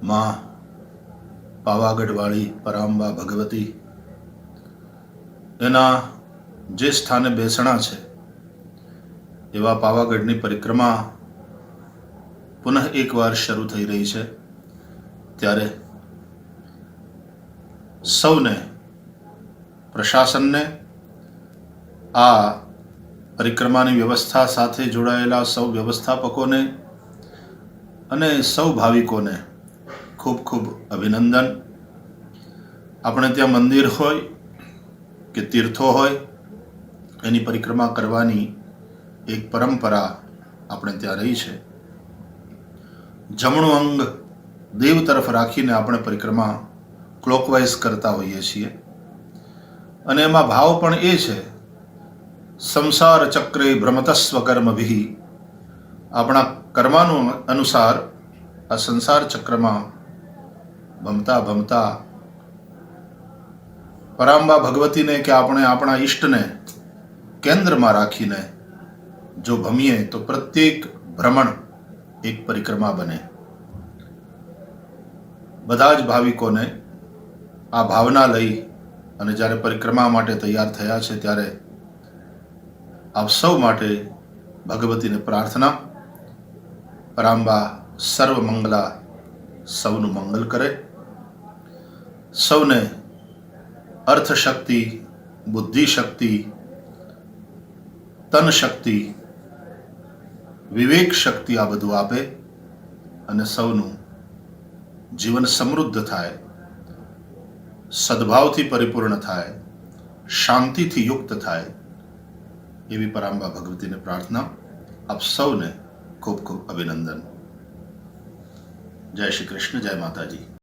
માં પાવાગઢવાળી પરાંબા ભગવતી એના જે સ્થાને બેસણા છે એવા પાવાગઢની પરિક્રમા પુનઃ એકવાર શરૂ થઈ રહી છે, ત્યારે સૌને, પ્રશાસનને, આ પરિક્રમાની વ્યવસ્થા સાથે જોડાયેલા સૌ વ્યવસ્થાપકોને અને સૌ ભાવિકોને ખૂબ ખૂબ અભિનંદન. આપણે ત્યાં મંદિર હોય કે તીર્થો હોય, એની પરિક્રમા કરવાની એક પરંપરા આપણે ત્યાં રહી છે. જમણું અંગ દેવ તરફ રાખીને આપણે પરિક્રમા ક્લોકવાઇઝ કરતા હોઈએ છીએ, અને એમાં ભાવ પણ એ છે, સંસાર ચક્રે ભ્રમતસ્વ કર્મભિ. આપણા કર્માનું અનુસાર આ સંસાર ચક્રમાં ભમતા ભમતા પરાંબા ભગવતીને કે આપણે આપણા ઈષ્ટને કેન્દ્રમાં રાખીને જો ભમીએ તો પ્રત્યેક ભ્રમણ એક પરિક્રમા બને. બધા જ ભાવિકોને આ ભાવના લઈ અને જ્યારે પરિક્રમા માટે તૈયાર થયા છે, ત્યારે આપ સૌ માટે ભગવતીને પ્રાર્થના, પરાંબા સર્વ મંગલા સૌનું મંગલ કરે. સૌને અર્થ શક્તિ, બુદ્ધિ શક્તિ, તન શક્તિ, વિવેક શક્તિ આ બધું આપે અને સૌનું જીવન સમૃદ્ધ થાય, સદભાવથી પરિપૂર્ણ થાય, શાંતિથી યુક્ત થાય, એવી પરાંબા ભગવતીને પ્રાર્થના. આપ સૌને ખૂબ ખૂબ અભિનંદન. જય શ્રી કૃષ્ણ, જય માતાજી.